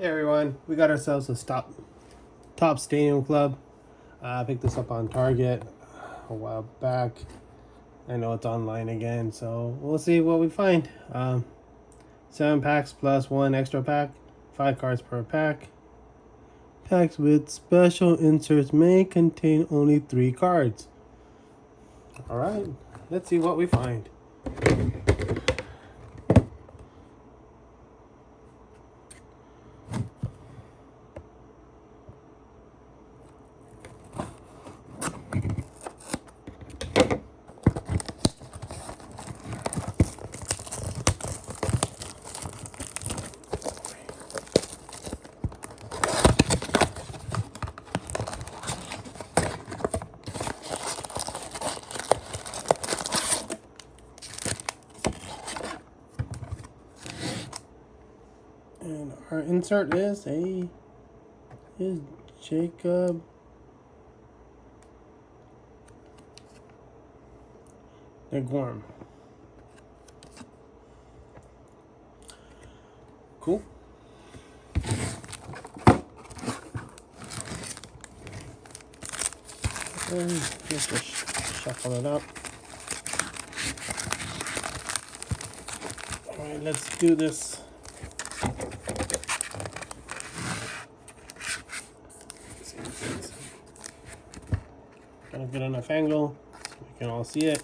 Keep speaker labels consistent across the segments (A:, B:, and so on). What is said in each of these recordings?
A: Hey everyone, we got ourselves a top Stadium Club. I picked this up on Target a while back. I know it's online again, so we'll see what we find. 7 packs plus 1 extra pack, 5 cards per pack. Packs with special inserts may contain only 3 cards. Alright, let's see what we find. And our insert is Jacob DeGrom. Cool. And just shuffle it up. Alright, let's do this. Got a good enough angle so we can all see it.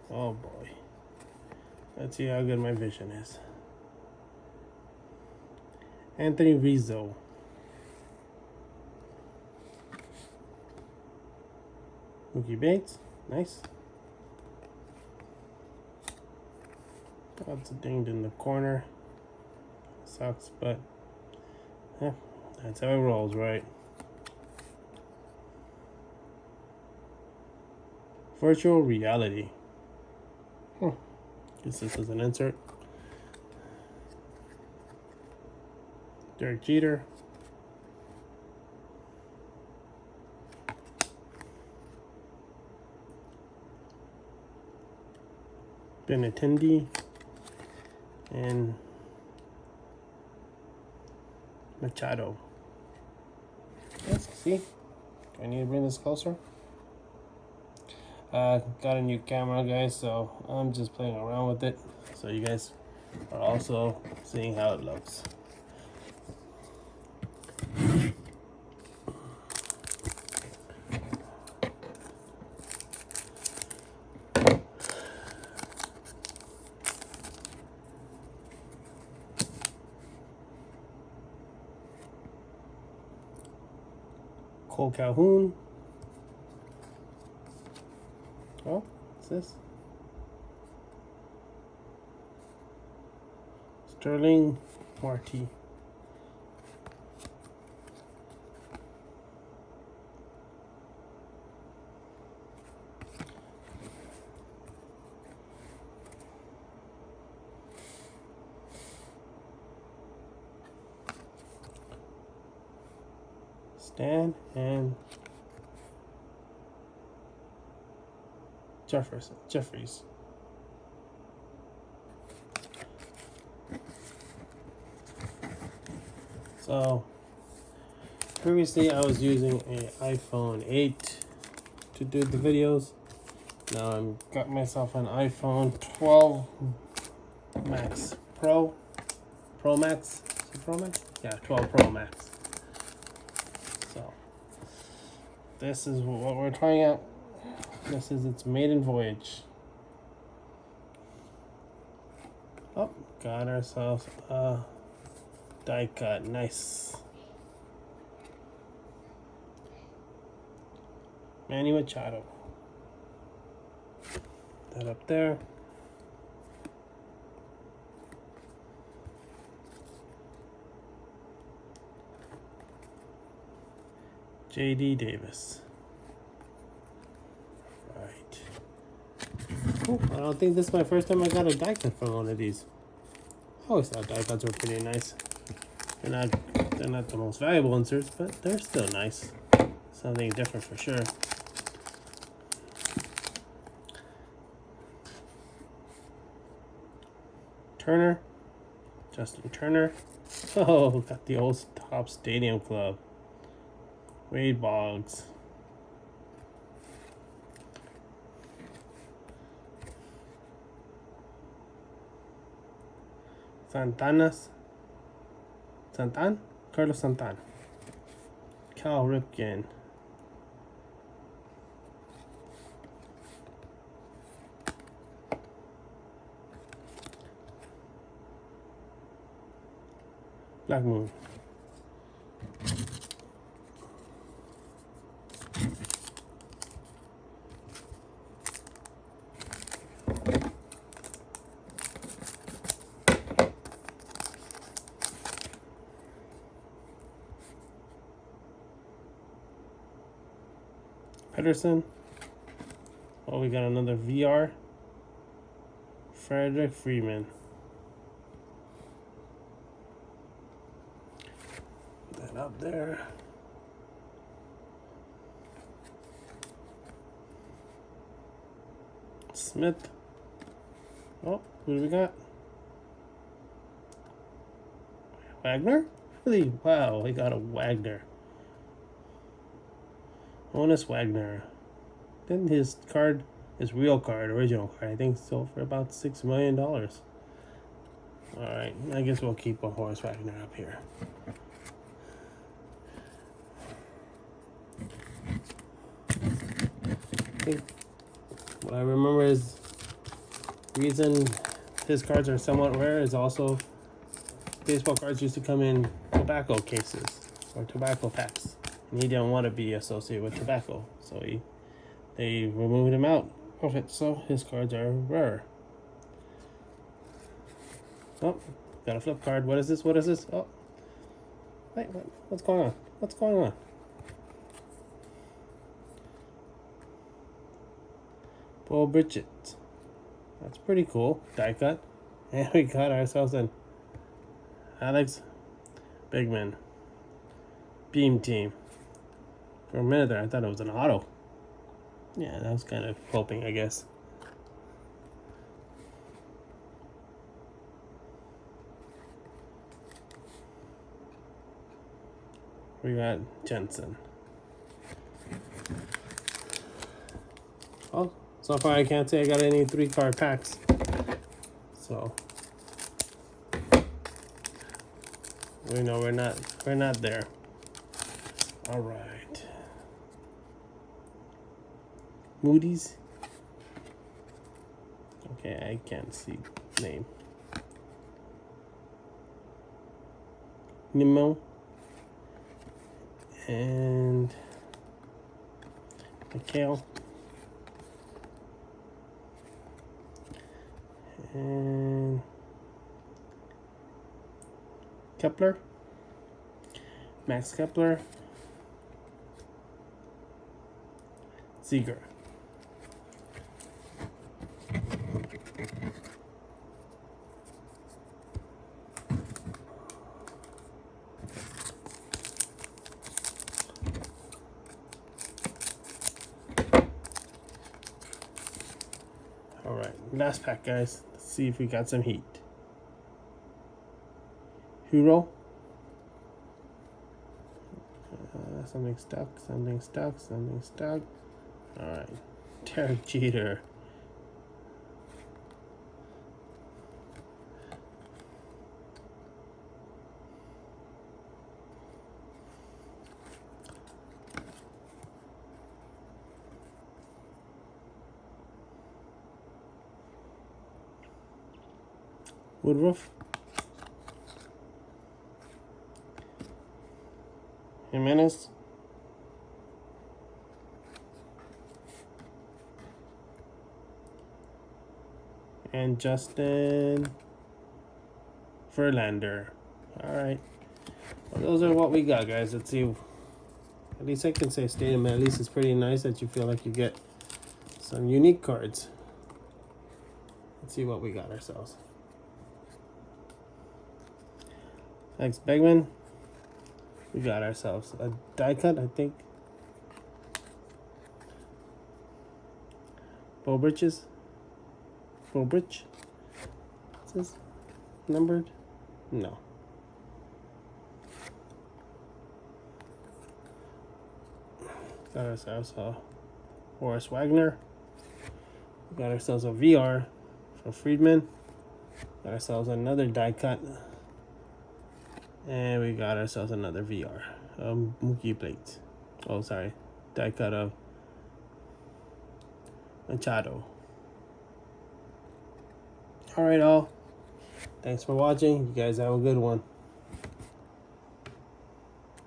A: Oh boy. Let's see how good my vision is. Anthony Rizzo. Mookie Bates. Nice. Lots of dinged in the corner. Sucks, but yeah, that's how it rolls, right? Virtual reality. Guess this is an insert. Derek Jeter. Benintendi. And Machado. Yes, see? Do I need to bring this closer? Got a new camera, guys, so I'm just playing around with it. So you guys are also seeing how it looks. Cole Calhoun. Oh, what's this? Sterling Marty. Stan and Jeffries. So previously I was using an iPhone 8 to do the videos. Now I've got myself an iPhone 12 Max Pro Max. Is it Pro Max? Yeah, 12 Pro Max. So this is what we're trying out. This is its maiden voyage. Oh, got ourselves a die cut. Nice. Manny Machado. That up there. JD Davis. Right. Cool. I don't think this is my first time I got a die cut from one of these. I always thought die cuts were pretty nice. They're not the most valuable inserts, but they're still nice. Something different for sure. Turner. Justin Turner. Oh, got the old Top Stadium Club. Wade Boggs. Santanas. Santan? Carlos Santan. Cal Ripken. Black Moon. Pedersen. Oh, we got another VR. Frederick Freeman. Put that up there. Smith. Oh, who do we got? Wagner? Really? Wow, we got a Wagner. Honus Wagner. Then his card, his real card, original card, I think sold for about $6 million. Alright, I guess we'll keep a Honus Wagner up here. What I remember is the reason his cards are somewhat rare is also baseball cards used to come in tobacco cases or tobacco packs, and he didn't want to be associated with tobacco, so they removed him out of it. So his cards are rare. Oh, got a flip card. What is this? What is this? Oh, wait, what's going on? What's going on? Paul Bridget. That's pretty cool. Die cut. And we got ourselves an Alex Bigman. Beam Team. For a minute there, I thought it was an auto. Yeah, that was kind of hoping, I guess. We got Jensen. Oh, so far I can't say I got any 3-card packs. So we know we're not there. All right. Moody's. Okay, I can't see name. Nemo. And Mikhail. And Kepler. Max Kepler. Seager. Alright, last pack, guys. Let's see if we got some heat. Hero. Something stuck, something stuck, something stuck. Alright. Derek Jeter. Woodruff. Jimenez. And Justin Verlander. Alright. Well, those are what we got, guys. Let's see. At least I can say Stadium. At least it's pretty nice that you feel like you get some unique cards. Let's see what we got ourselves. Thanks, Begman. We got ourselves a die cut, I think. Bobridge. What's this? numbered? No. Got ourselves a Horace Wagner. Got ourselves a VR from Friedman. Got ourselves another die cut. And we got ourselves another VR. Mookie Plate. Oh, sorry. Die cut of Machado. Alright, all. Thanks for watching. You guys have a good one.